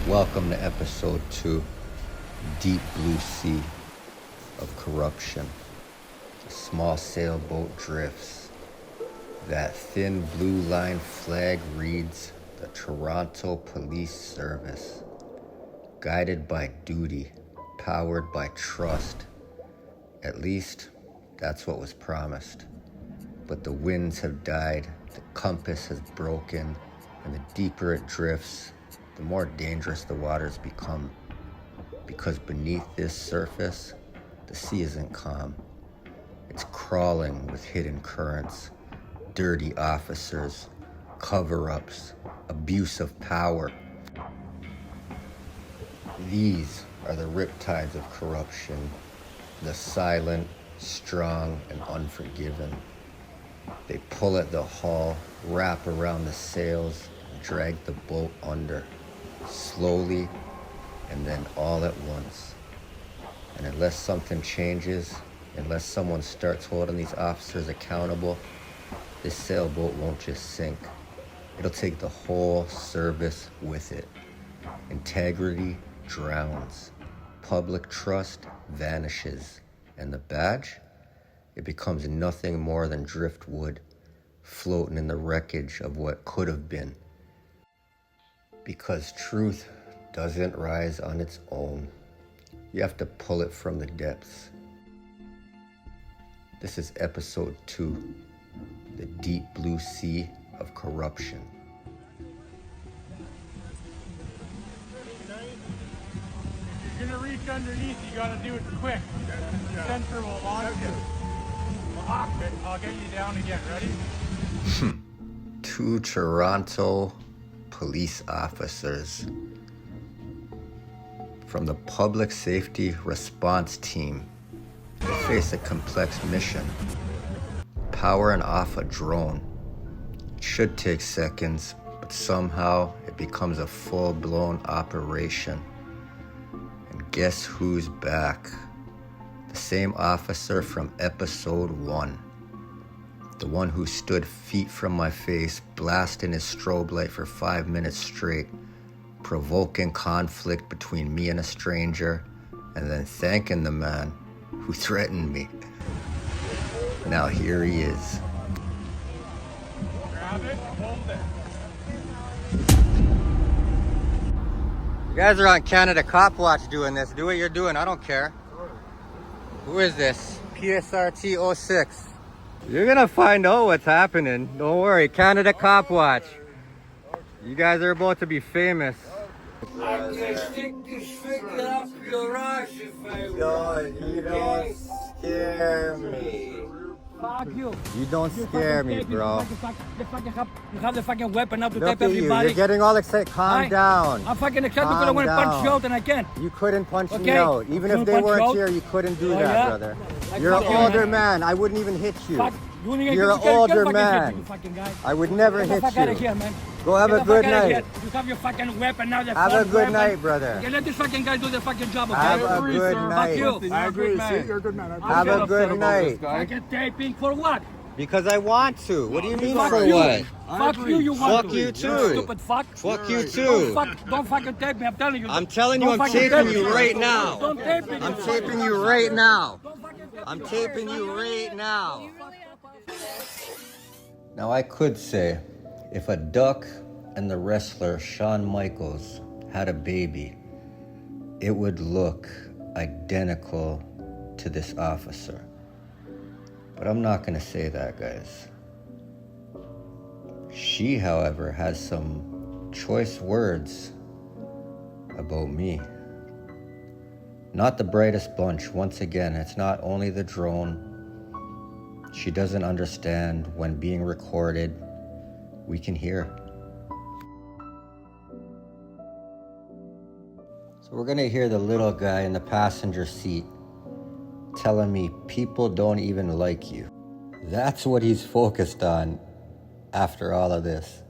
Welcome to episode 2, Deep Blue Sea of Corruption. A small sailboat drifts. That thin blue line flag reads the Toronto Police Service. Guided by duty, powered by trust. At least, that's what was promised. But the winds have died, the compass has broken, and the deeper it drifts, the more dangerous the waters become. Because beneath this surface, the sea isn't calm. It's crawling with hidden currents, dirty officers, cover-ups, abuse of power. These are the riptides of corruption, the silent, strong, and unforgiven. They pull at the hull, wrap around the sails, and drag the boat under, slowly, and then all at once. And unless something changes, unless someone starts holding these officers accountable, this sailboat won't just sink. It'll take the whole service with it. Integrity drowns. Public trust vanishes. And the badge? It becomes nothing more than driftwood, floating in the wreckage of what could have been. Because truth doesn't rise on its own. You have to pull it from the depths. This is episode 2, the Deep Blue Sea of Corruption. You're gonna reach underneath, you gotta do it quick. Sensor will launch you. I'll get you down again, ready? 2 Toronto police officers from the Public Safety Response Team. They face a complex mission. Powering off a drone. It should take seconds, but somehow it becomes a full-blown operation. And guess who's back? The same officer from episode 1. The one who stood feet from my face, blasting his strobe light for 5 minutes straight, provoking conflict between me and a stranger, and then thanking the man who threatened me. Now here he is. Grab it, hold it. You guys are on Canada Copwatch doing this. Do what you're doing, I don't care. Who is this? PSRT 06. You're gonna find out what's happening. Don't worry, Canada Copwatch. You guys are about to be famous. I'm gonna stick this finger up your ass if I No, you don't scare me. Fuck you. You don't scare me, bro. You have the fucking weapon up to Look tape at you, everybody. you're getting all excited. Calm down. I'm fucking excited because I Calm want to punch you down. out and I can't. You couldn't punch me Okay. out. Even if Couldn't they punch you weren't out? here, you couldn't do Oh, that, yeah? brother. Like You're an fucking older man. man. I wouldn't even hit you. Fuck. You wouldn't even You're get an this guy. older Get man. Hit you, fucking guy. I would never Get the hit fuck out of you. here, man. Go have Get a the good fuck outta night. here. You have your fucking weapon now. The Have a fucking good weapon. night, brother. Okay, let this fucking guy do the fucking job, okay? Have a good Fuck night. you. I agree, see, you're a good man. Have a good night. Fucking taping for what? Because I want to. What do you mean Fuck for you. what? Fuck you, you want Fuck to. you too. Stupid fuck. Fuck you Don't fucking tape me, I'm telling you. I'm telling you, Don't I'm fucking taping tape you me. right now. Don't tape me. I'm taping you right now. Don't fucking tape me. I'm taping you right now. Now I could say, if a duck and the wrestler Shawn Michaels had a baby, it would look identical to this officer. But I'm not gonna say that, guys. She, however, has some choice words about me. Not the brightest bunch. Once again, it's not only the drone. She doesn't understand when being recorded, we can hear. So we're gonna hear the little guy in the passenger seat telling me people don't even like you. That's what he's focused on after all of this.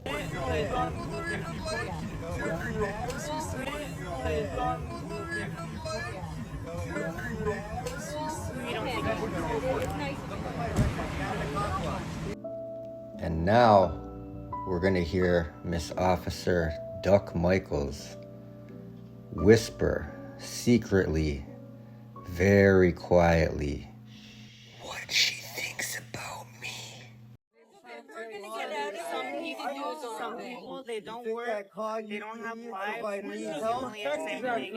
And now we're gonna hear Miss Officer Duck Michaels whisper secretly, very quietly, what she thinks about me. Some people, they don't work, they don't have lives, only at the same thing.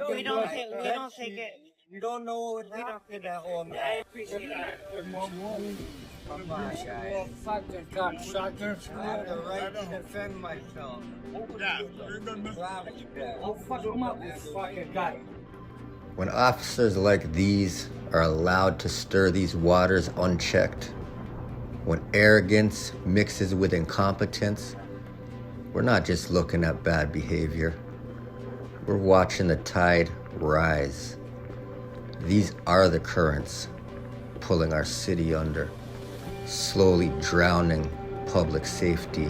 We don't take it. You don't know what happened at home. I appreciate it. Come on, guys. Fucking cocksuckers. I have the right to defend myself. I'll fuck them up, this fucking guy. When officers like these are allowed to stir these waters unchecked, when arrogance mixes with incompetence, we're not just looking at bad behavior. We're watching the tide rise. These are the currents pulling our city under, slowly drowning public safety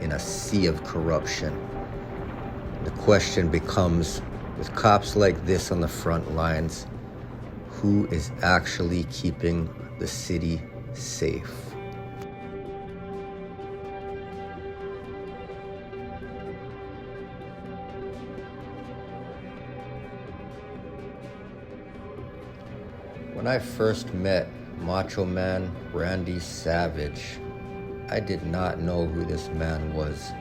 in a sea of corruption. The question becomes, with cops like this on the front lines, who is actually keeping the city safe? When I first met Macho Man Randy Savage, I did not know who this man was.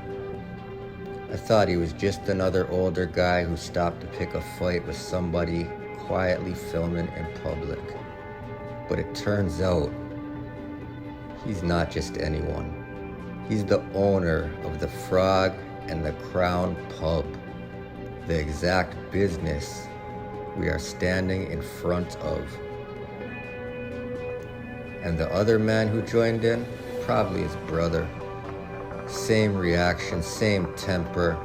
I thought he was just another older guy who stopped to pick a fight with somebody quietly filming in public. But it turns out, he's not just anyone. He's the owner of the Frog and the Crown Pub, the exact business we are standing in front of. And the other man who joined in, probably his brother. Same reaction, same temper.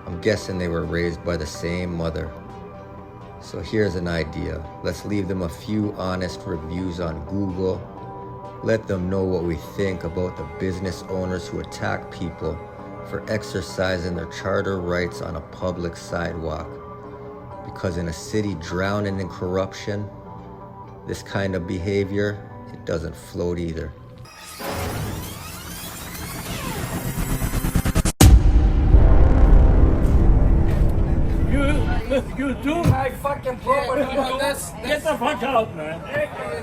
I'm guessing they were raised by the same mother. So here's an idea. Let's leave them a few honest reviews on Google. Let them know what we think about the business owners who attack people for exercising their charter rights on a public sidewalk. Because in a city drowning in corruption, this kind of behavior, it doesn't float either. You do my fucking property about this? Get the fuck out, man.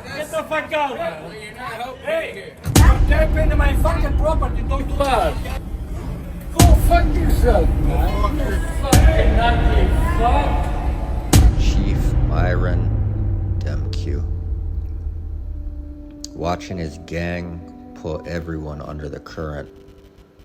Get the fuck out, man. Hey, I'm tapping into my fucking property, don't do that. Go fuck yourself, man. You fucking nutty fuck. Chief Myron Demke. Watching his gang pull everyone under the current.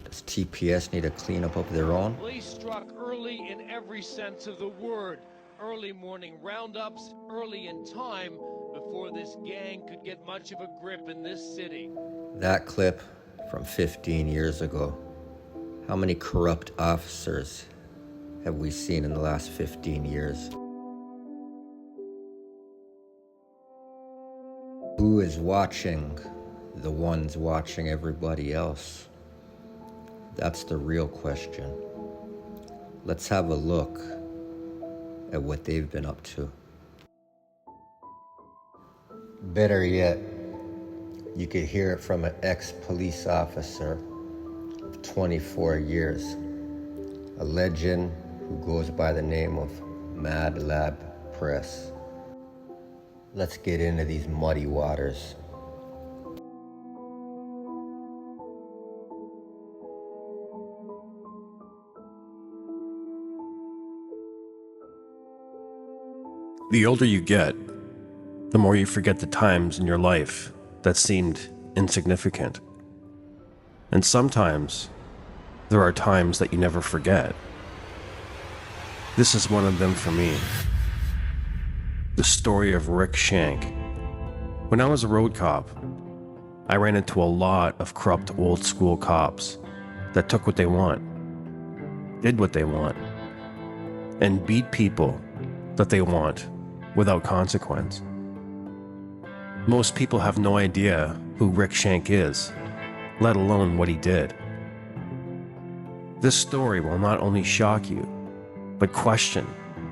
Does TPS need to clean up their own? Police struck early in every sense of the word. Early morning roundups, early in time, before this gang could get much of a grip in this city. That clip from 15 years ago. How many corrupt officers have we seen in the last 15 years? Who is watching the ones watching everybody else? That's the real question. Let's have a look at what they've been up to. Better yet, you could hear it from an ex-police officer of 24 years, a legend who goes by the name of Mad Lab Press. Let's get into these muddy waters. The older you get, the more you forget the times in your life that seemed insignificant. And sometimes, there are times that you never forget. This is one of them for me. The story of Rick Shank. When I was a road cop, I ran into a lot of corrupt old school cops that took what they want, did what they want, and beat people that they want without consequence. Most people have no idea who Rick Shank is, let alone what he did. This story will not only shock you, but question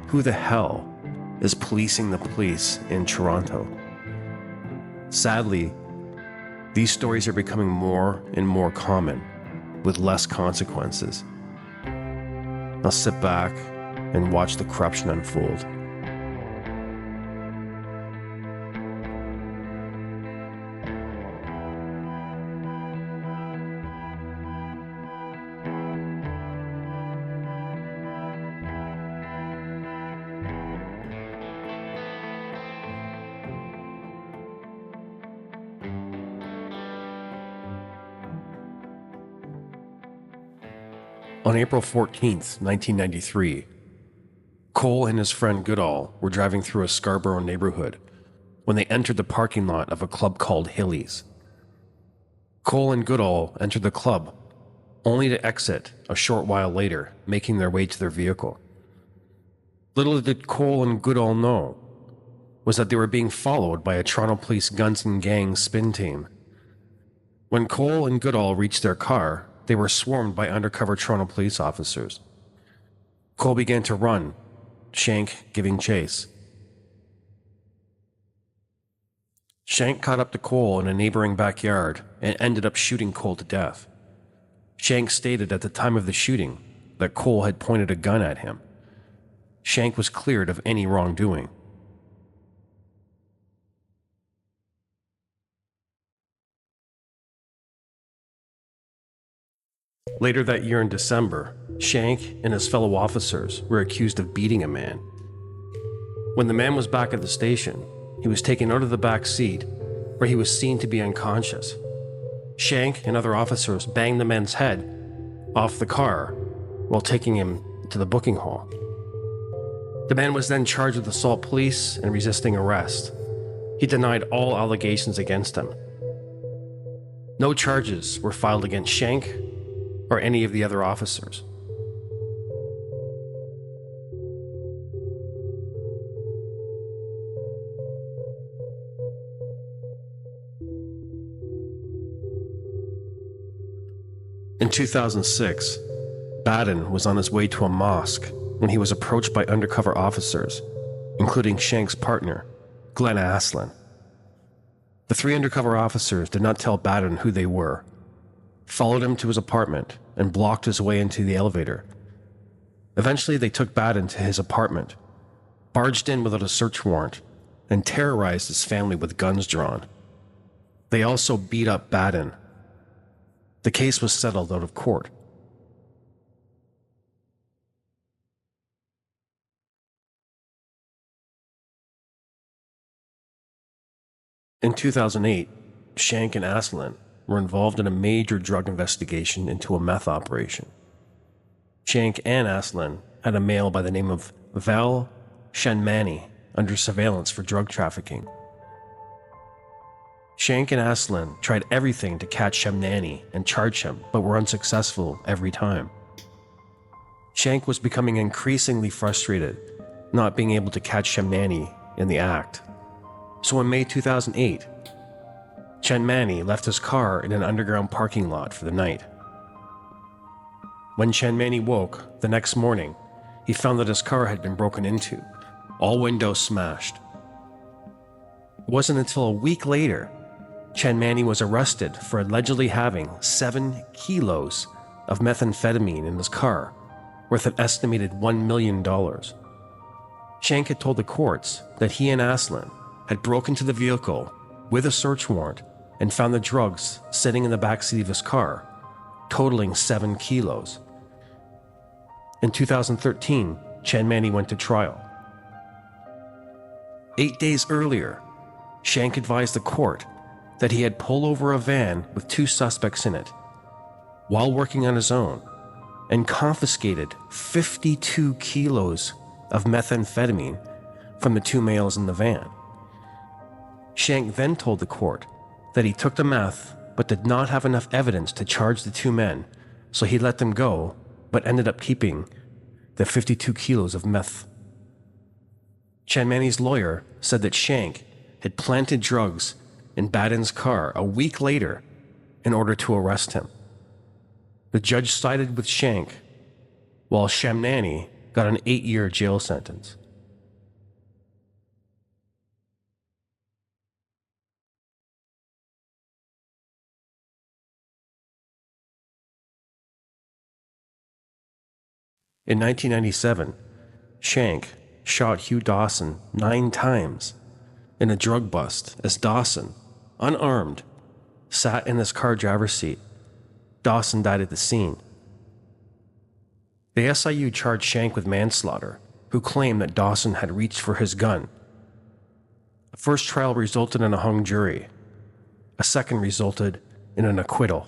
who the hell is policing the police in Toronto. Sadly, these stories are becoming more and more common with less consequences. Now sit back, and watched the corruption unfold. On April 14th, 1993, Cole and his friend Goodall were driving through a Scarborough neighborhood when they entered the parking lot of a club called Hilly's. Cole and Goodall entered the club, only to exit a short while later, making their way to their vehicle. Little did Cole and Goodall know was that they were being followed by a Toronto Police Guns and Gangs spin team. When Cole and Goodall reached their car, they were swarmed by undercover Toronto police officers. Cole began to run, Shank giving chase. Shank caught up to Cole in a neighboring backyard and ended up shooting Cole to death. Shank stated at the time of the shooting that Cole had pointed a gun at him. Shank was cleared of any wrongdoing. Later that year in December, Shank and his fellow officers were accused of beating a man. When the man was back at the station, he was taken out of the back seat, where he was seen to be unconscious. Shank and other officers banged the man's head off the car while taking him to the booking hall. The man was then charged with assault police and resisting arrest. He denied all allegations against him. No charges were filed against Shank or any of the other officers. In 2006, Baden was on his way to a mosque when he was approached by undercover officers, including Shank's partner, Glenn Aslan. The three undercover officers did not tell Baden who they were, followed him to his apartment, and blocked his way into the elevator. Eventually, they took Baden to his apartment, barged in without a search warrant, and terrorized his family with guns drawn. They also beat up Baden. The case was settled out of court. In 2008, Shank and Aslan were involved in a major drug investigation into a meth operation. Shank and Aslan had a male by the name of Val Shanmani under surveillance for drug trafficking. Shank and Aslan tried everything to catch Shamnani and charge him, but were unsuccessful every time. Shank was becoming increasingly frustrated, not being able to catch Shamnani in the act. So in May 2008, Shanmani left his car in an underground parking lot for the night. When Shanmani woke the next morning, he found that his car had been broken into, all windows smashed. It wasn't until a week later Shanmani was arrested for allegedly having 7 kilos of methamphetamine in his car, worth an estimated $1 million. Shank had told the courts that he and Aslan had broken into the vehicle with a search warrant and found the drugs sitting in the backseat of his car, totaling 7 kilos. In 2013, Shanmani went to trial. 8 days earlier, Shank advised the court that he had pulled over a van with 2 suspects in it while working on his own and confiscated 52 kilos of methamphetamine from the 2 males in the van. Shank then told the court that he took the meth but did not have enough evidence to charge the 2 men, so he let them go but ended up keeping the 52 kilos of meth. Shanmani's lawyer said that Shank had planted drugs in Baden's car a week later in order to arrest him. The judge sided with Shank, while Shamnani got an 8-year jail sentence. In 1997, Shank shot Hugh Dawson 9 times in a drug bust as Dawson, unarmed, sat in his car driver's seat. Dawson died at the scene. The SIU charged Shank with manslaughter, who claimed that Dawson had reached for his gun. The first trial resulted in a hung jury. A second resulted in an acquittal.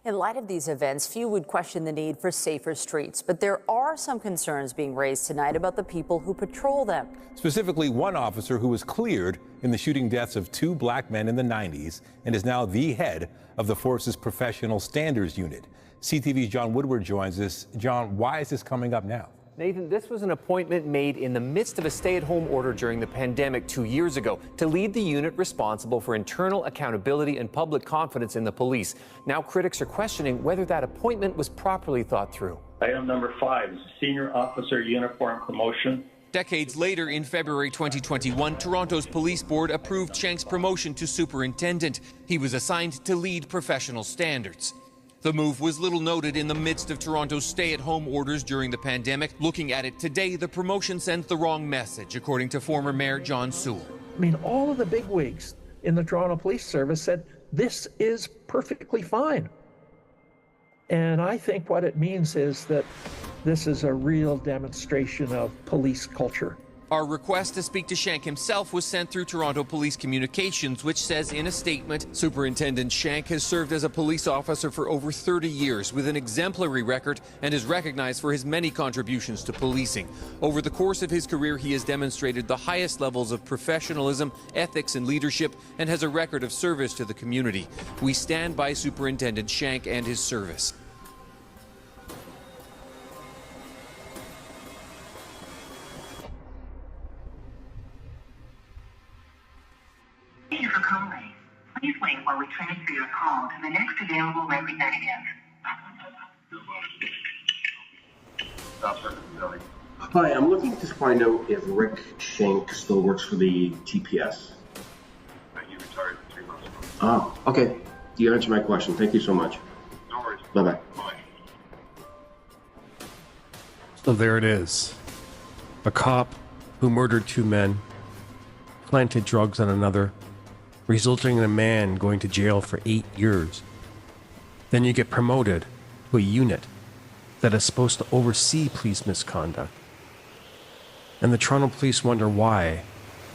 In light of these events, few would question the need for safer streets, but there are some concerns being raised tonight about the people who patrol them. Specifically, one officer who was cleared in the shooting deaths of 2 black men in the 90s and is now the head of the force's professional standards unit. CTV's John Woodward joins us. John, why is this coming up now? Nathan, this was an appointment made in the midst of a stay-at-home order during the pandemic 2 years ago to lead the unit responsible for internal accountability and public confidence in the police. Now critics are questioning whether that appointment was properly thought through. Item number 5 is senior officer uniform promotion. Decades later, in February 2021, Toronto's police board approved Shank's promotion to superintendent. He was assigned to lead professional standards. The move was little noted in the midst of Toronto's stay-at-home orders during the pandemic. Looking at it today, the promotion sends the wrong message, according to former Mayor John Sewell. I mean, all of the bigwigs in the Toronto Police Service said this is perfectly fine. And I think what it means is that this is a real demonstration of police culture. Our request to speak to Shank himself was sent through Toronto Police Communications, which says in a statement, Superintendent Shank has served as a police officer for over 30 years with an exemplary record and is recognized for his many contributions to policing. Over the course of his career, he has demonstrated the highest levels of professionalism, ethics, and leadership, and has a record of service to the community. We stand by Superintendent Shank and his service. Thank you for calling. Please wait while we transfer your call to the next available representative. Hi, I'm looking to find out if Rick Shank still works for the TPS. He retired 3 months ago. Oh, okay. You answered my question. Thank you so much. No worries. Bye-bye. Bye. So there it is. A cop who murdered 2 men, planted drugs on another, resulting in a man going to jail for 8 years. Then you get promoted to a unit that is supposed to oversee police misconduct. And the Toronto police wonder why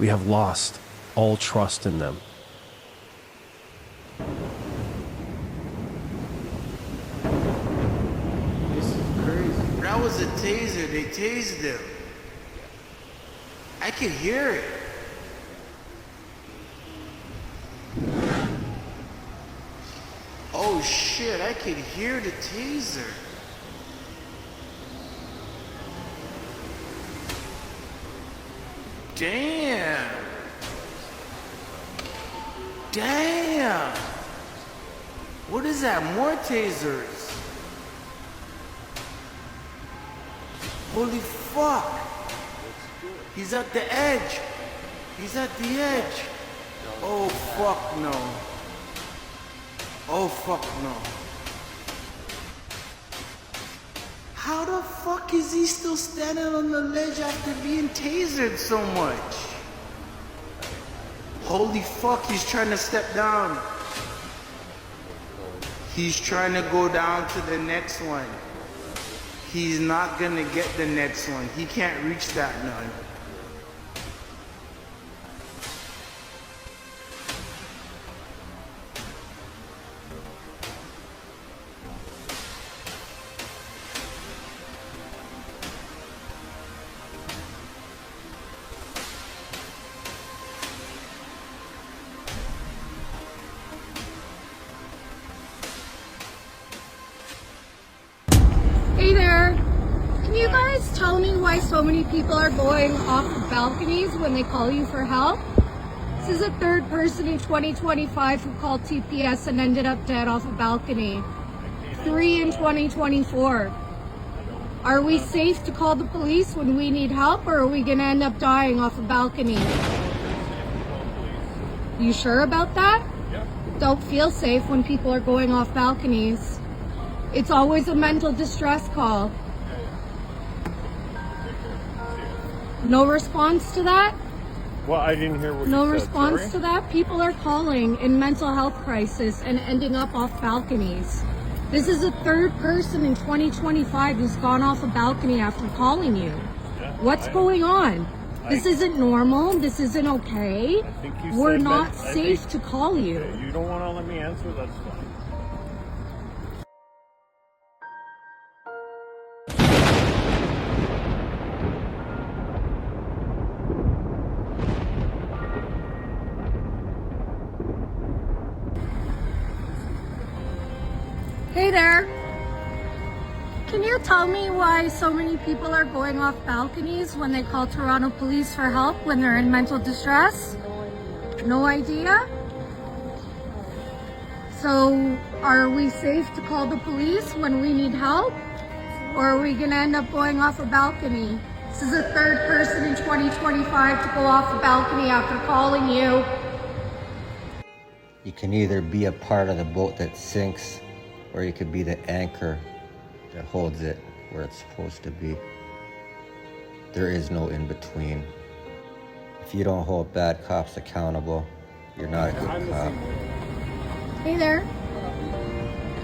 we have lost all trust in them. This is crazy. That was a taser. They tased him. I could hear it. Oh shit, I could hear the taser. Damn. Damn. What is that? More tasers. Holy fuck. He's at the edge. He's at the edge. Oh fuck no. Oh fuck no. How the fuck is he still standing on the ledge after being tasered so much? Holy fuck, he's trying to step down. He's trying to go down to the next one. He's not gonna get the next one. He can't reach that none. Hey there! Can you guys tell me why so many people are going off of balconies when they call you for help? This is a third person in 2025 who called TPS and ended up dead off a balcony. 3 in 2024. Are we safe to call the police when we need help, or are we gonna end up dying off a balcony? You sure about that? Yeah. Don't feel safe when people are going off balconies. It's always a mental distress call. No response to that? Well, I didn't hear what No you said. response Sorry? to that? People are calling in mental health crisis and ending up off balconies. This is a third person in 2025 who's gone off a balcony after calling you. Yeah, What's going on? This isn't normal. This isn't okay. I think you We're said not that- I safe think- to call you. Okay, you don't want to let me answer, that's fine. Hey there. Can you tell me why so many people are going off balconies when they call Toronto police for help when they're in mental distress? No idea? So, are we safe to call the police when we need help? Or are we gonna end up going off a balcony? This is the third person in 2025 to go off a balcony after calling you. You can either be a part of the boat that sinks, or you could be the anchor that holds it where it's supposed to be. There is no in between. If you don't hold bad cops accountable, you're not a good cop. Hey there.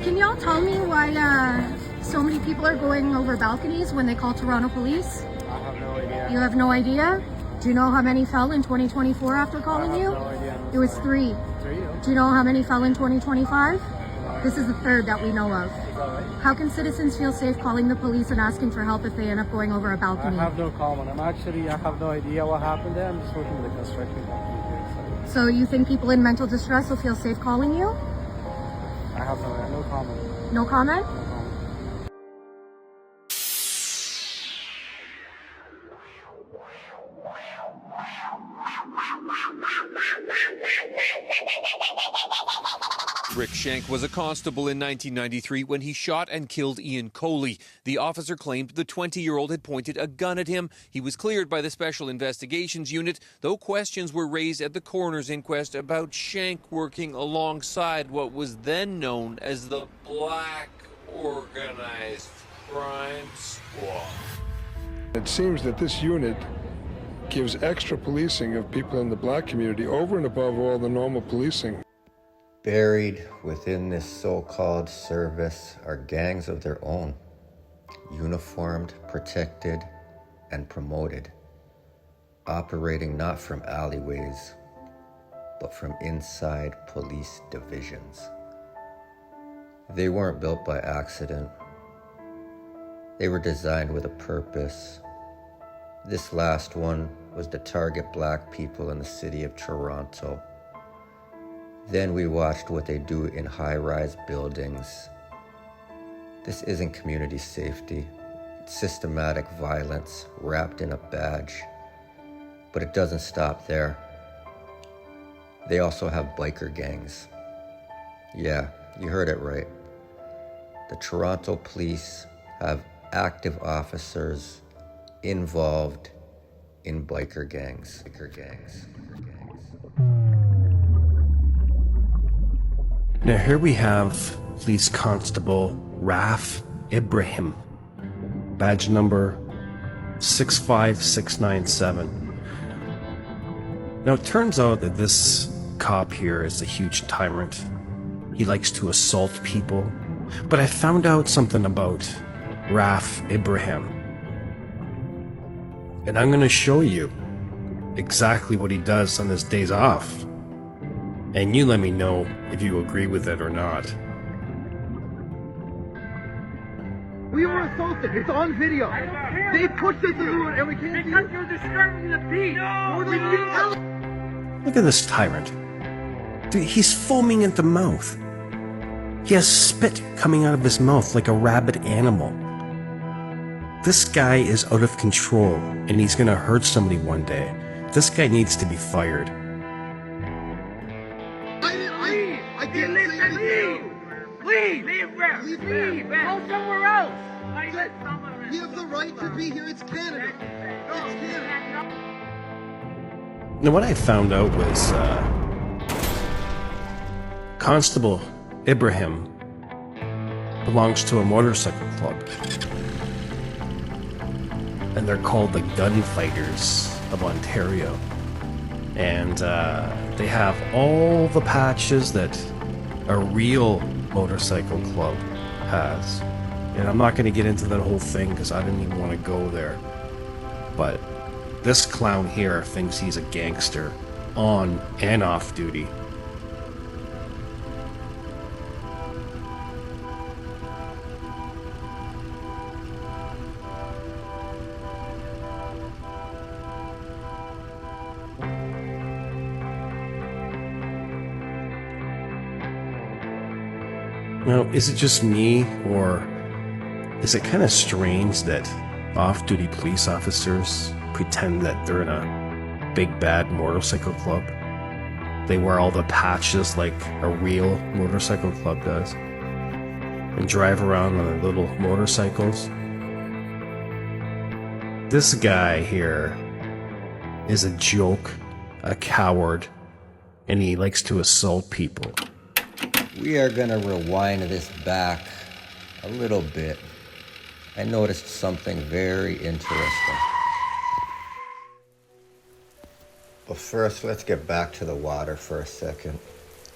Can y'all tell me why so many people are going over balconies when they call Toronto police? I have no idea. You have no idea? Do you know how many fell in 2024 after calling you? No idea. It was 3. 3? Do you know how many fell in 2025? This is the third that we know of. How can citizens feel safe calling the police and asking for help if they end up going over a balcony? I have no comment. I have no idea what happened there. I'm just working with a construction company here. So you think people in mental distress will feel safe calling you? I have no comment. No comment? Rick Shank was a constable in 1993 when he shot and killed Ian Coley. The officer claimed the 20-year-old had pointed a gun at him. He was cleared by the Special Investigations Unit, though questions were raised at the coroner's inquest about Shank working alongside what was then known as the Black Organized Crime Squad. It seems that this unit gives extra policing of people in the black community over and above all the normal policing. Buried within this so-called service are gangs of their own, uniformed, protected, and promoted, operating not from alleyways, but from inside police divisions. They weren't built by accident. They were designed with a purpose. This last one was to target black people in the city of Toronto. Then we watched what they do in high-rise buildings. This isn't community safety. It's systematic violence wrapped in a badge. But it doesn't stop there. They also have biker gangs. Yeah, you heard it right. The Toronto police have active officers involved in biker gangs. Now here we have Police Constable Raf Ibrahim, badge number 65697. Now it turns out that this cop here is a huge tyrant. He likes to assault people, but I found out something about Raf Ibrahim. And I'm going to show you exactly what he does on his days off. And you let me know if you agree with it or not. We were assaulted. It's on video. They pushed us through it and we can't do it. Because you're disturbing the peace. No, Look at this tyrant. Dude, he's foaming at the mouth. He has spit coming out of his mouth like a rabid animal. This guy is out of control and he's gonna hurt somebody one day. This guy needs to be fired. I didn't say anything. Leave. Leave. Go somewhere else. You have the right to be here. It's Canada. It's Canada. Now what I found out was Constable Ibrahim belongs to a motorcycle club, and they're called the Gunfighters of Ontario. And they have all the patches that a real motorcycle club has. And I'm not going to get into that whole thing because I didn't even want to go there. But this clown here thinks he's a gangster on and off duty. Now, is it just me, or is it kind of strange that off-duty police officers pretend that they're in a big bad motorcycle club? They wear all the patches like a real motorcycle club does, and drive around on their little motorcycles. This guy here is a joke, a coward, and he likes to assault people. We are gonna rewind this back a little bit. I noticed something very interesting. But first, let's get back to the water for a second.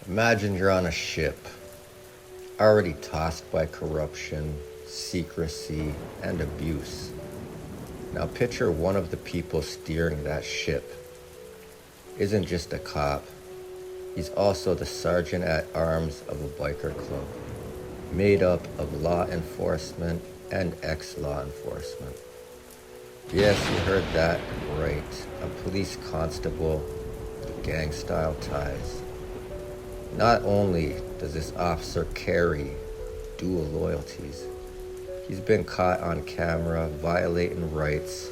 Imagine you're on a ship, already tossed by corruption, secrecy, and abuse. Now picture one of the people steering that ship isn't just a cop. He's also the sergeant at arms of a biker club, made up of law enforcement and ex-law enforcement. Yes, you heard that right. A police constable with gang-style ties. Not only does this officer carry dual loyalties, he's been caught on camera violating rights,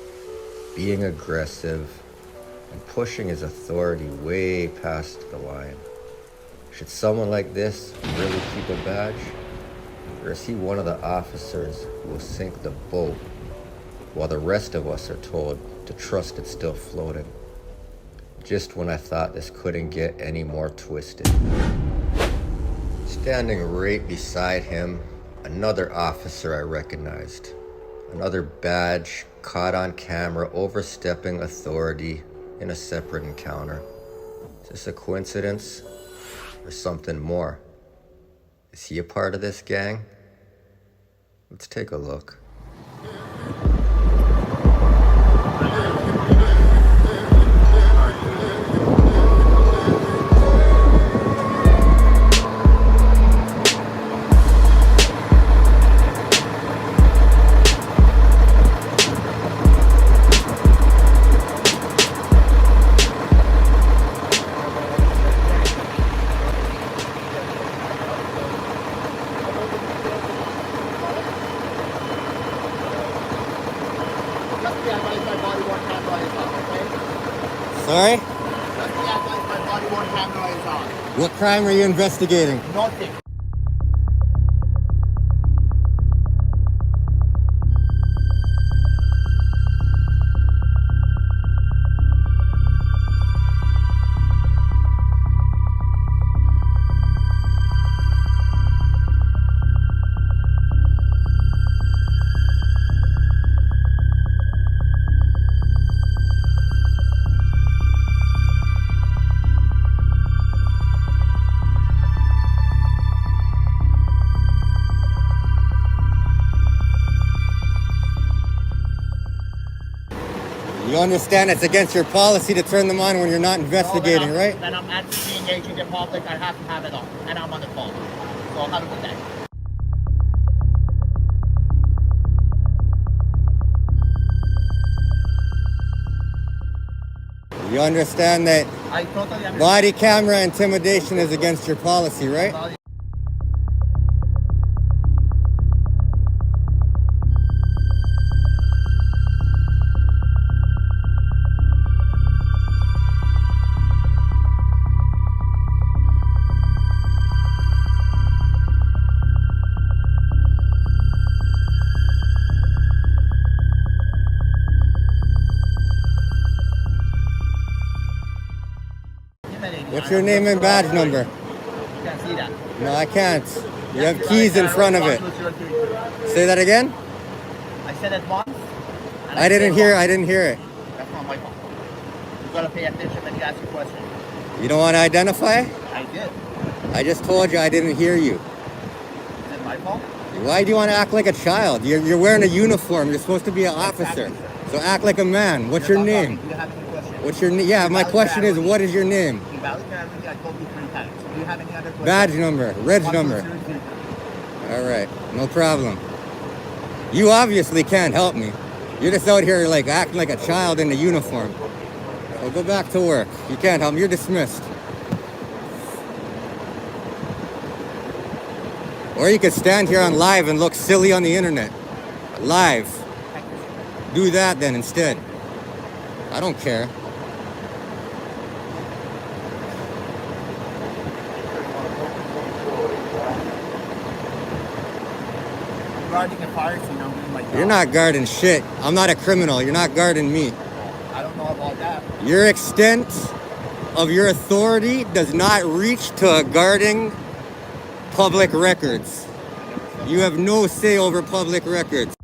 being aggressive, and pushing his authority way past the line. Should someone like this really keep a badge? Or is he one of the officers who will sink the boat while the rest of us are told to trust it's still floating? Just when I thought this couldn't get any more twisted. Standing right beside him, another officer I recognized. Another badge caught on camera overstepping authority in a separate encounter. Is this a coincidence or something more? Is he a part of this gang? Let's take a look. Sorry? What crime are you investigating? Nothing. You understand it's against your policy to turn them on when you're not investigating, right? Then I'm actively engaging the public. I have to have it on, and I'm on the phone. So have a good day. You understand that I totally understand. body camera intimidation is against your policy, right? What's your name and badge number? can't see that. No, I can't. You have keys in front of it. Say that again? I said it once. I didn't hear it. That's not my fault. You gotta pay attention when you ask a question. You don't want to identify? I did. I just told you I didn't hear you. Is it my fault? Why do you want to act like a child? You're wearing a uniform. You're supposed to be an officer. So act like a man. What's your name? Do you have any questions? What's your name? Yeah, my question is, what is your name? Invalid battery, I told you 3 times. Do you have any other questions? Badge number, reg number. All right, no problem. You obviously can't help me. You're just out here like acting like a child in a uniform. So go back to work. You can't help me. You're dismissed. Or you could stand here on live and look silly on the internet. Live. Do that then instead. I don't care. Guarding a fire scene, I'm doing my job. You're not guarding shit. I'm not a criminal. You're not guarding me. I don't know about that. Your extent of your authority does not reach to guarding public records. You have no say over public records.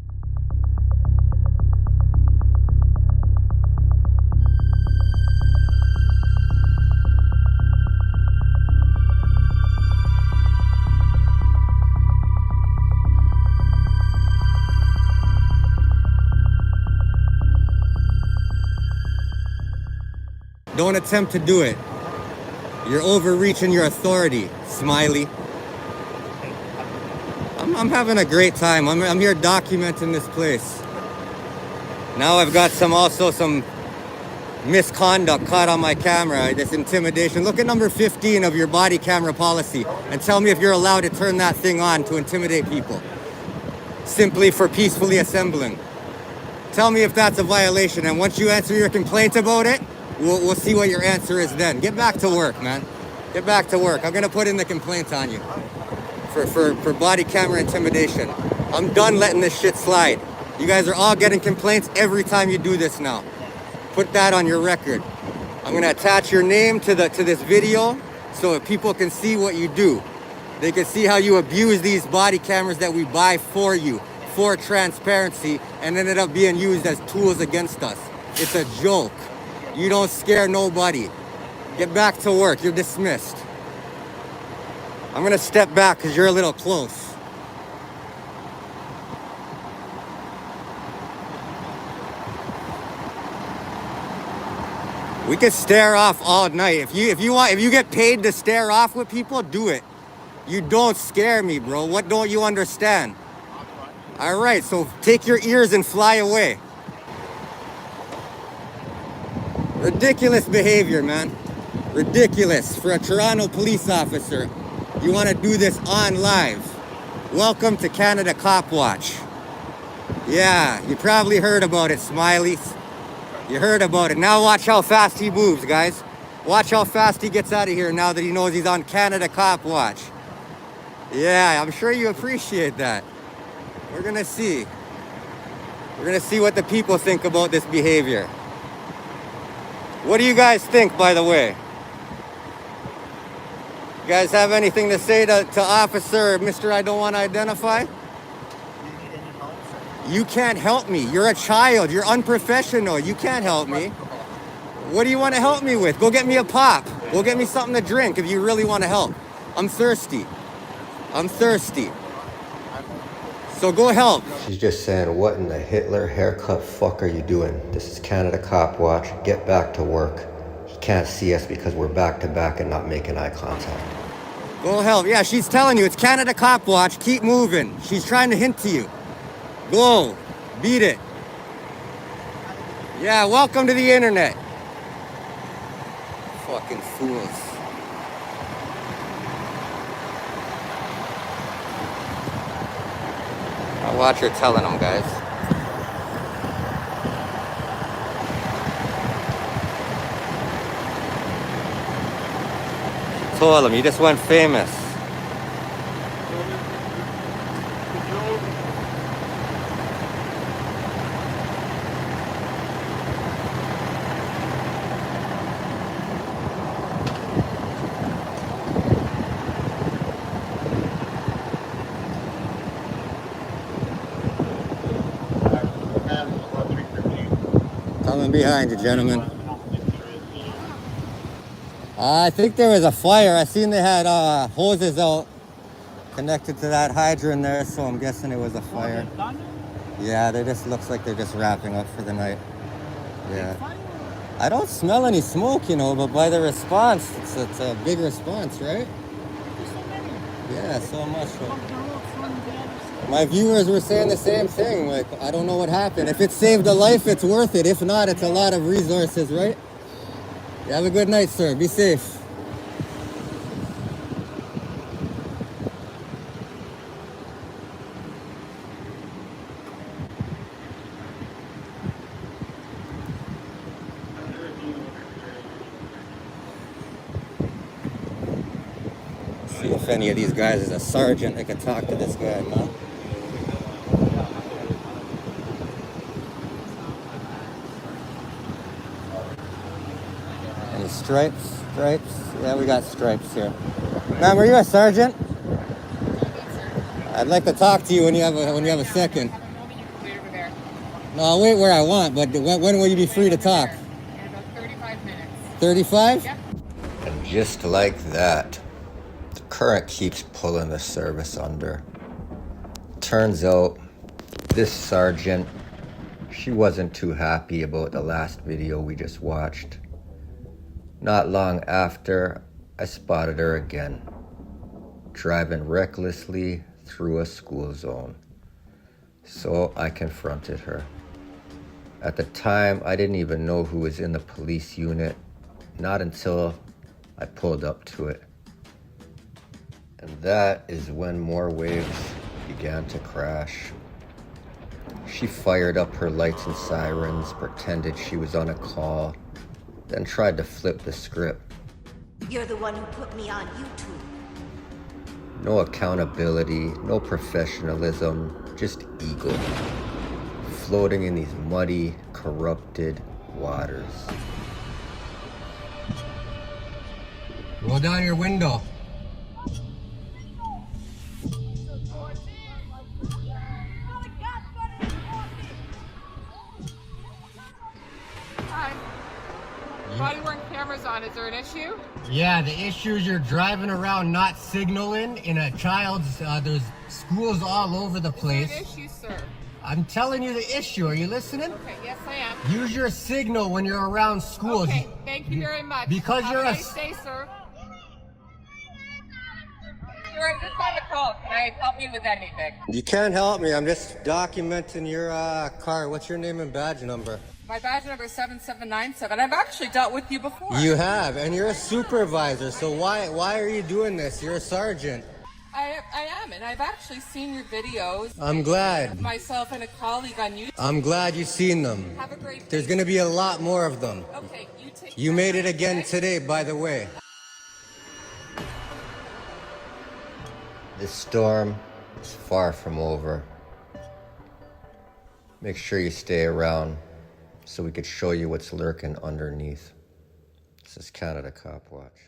Don't attempt to do it. You're overreaching your authority, Smiley. I'm having a great time. I'm here documenting this place. Now I've got some misconduct caught on my camera, this intimidation. Look at number 15 of your body camera policy and tell me if you're allowed to turn that thing on to intimidate people simply for peacefully assembling. Tell me if that's a violation, and once you answer your complaint about it, we'll see what your answer is then. Get back to work, man. Get back to work. I'm gonna put in the complaint on you for body camera intimidation. I'm done letting this shit slide. You guys are all getting complaints every time you do this now. Put that on your record. I'm gonna attach your name to this video so that people can see what you do. They can see how you abuse these body cameras that we buy for you, for transparency, and ended up being used as tools against us. It's a joke. You don't scare nobody. Get back to work. You're dismissed. I'm gonna step back because you're a little close. We could stare off all night. If you get paid to stare off with people, do it. You don't scare me, bro. What don't you understand? All right, so take your ears and fly away. Ridiculous behavior, man. Ridiculous for a Toronto police officer. You want to do this on live. Welcome to Canada Copwatch. Yeah, you probably heard about it, Smileys. You heard about it. Now watch how fast he moves, guys. Watch how fast he gets out of here now that he knows he's on Canada Copwatch. Yeah, I'm sure you appreciate that. We're gonna see. We're gonna see what the people think about this behavior. What do you guys think, by the way? You guys have anything to say to Officer Mr. I don't want to identify? You can't help me. You're a child. You're unprofessional. You can't help me. What do you want to help me with? Go get me a pop. Go get me something to drink if you really want to help. I'm thirsty. I'm thirsty. So go help. She's just saying, what in the Hitler haircut fuck are you doing? This is Canada Copwatch. Get back to work. He can't see us because we're back to back and not making eye contact. Go help. Yeah, she's telling you it's Canada Copwatch. Keep moving. She's trying to hint to you. Go. Beat it. Yeah, welcome to the internet. Fucking fools. I'll watch her telling them, guys. She told them, you just went famous. Coming behind you, gentlemen. I think there was a fire. I seen they had hoses out connected to that hydrant there, so I'm guessing it was a fire. Yeah, they just looks like they're just wrapping up for the night. Yeah. I don't smell any smoke, you know, but by the response, it's a big response, right? Yeah, so much. My viewers were saying the same thing. Like, I don't know what happened. If it saved a life, it's worth it. If not, it's a lot of resources, right? You have a good night, sir. Be safe. See if any of these guys is a sergeant that can talk to this guy, no? Any stripes? Stripes? Yeah, we got stripes here. Ma'am, are you a sergeant? I'd like to talk to you when you have a second. No, I'll wait where I want, but when will you be free to talk? In about 35 minutes. 35? Yep. And just like that, the current keeps pulling the service under. Turns out, this sergeant, she wasn't too happy about the last video we just watched. Not long after, I spotted her again, driving recklessly through a school zone. So I confronted her. At the time, I didn't even know who was in the police unit, not until I pulled up to it. And that is when more waves began to crash. She fired up her lights and sirens, pretended she was on a call, then tried to flip the script. You're the one who put me on YouTube. No accountability, no professionalism, just ego. Floating in these muddy, corrupted waters. Roll down your window. Hi. Body worn cameras on. Is there an issue? Yeah, the issue is you're driving around not signaling in a child's, there's schools all over the place. Is there an issue, sir? I'm telling you the issue. Are you listening? Okay, yes I am. Use your signal when you're around schools. Okay, thank you very much. Because Have you're a a nice day, sir. Sir, I'm just on the call. Can I help you with anything? You can't help me. I'm just documenting your car. What's your name and badge number? My badge number is 7797. I've actually dealt with you before. You have, and you're a supervisor. So why are you doing this? You're a sergeant. I am, and I've actually seen your videos. I'm glad. Myself and a colleague on YouTube. I'm glad you've seen them. Have a great day. There's going to be a lot more of them. Okay, you take You care. made it again today, by the way. This storm is far from over. Make sure you stay around so we could show you what's lurking underneath. This is Canada Copwatch.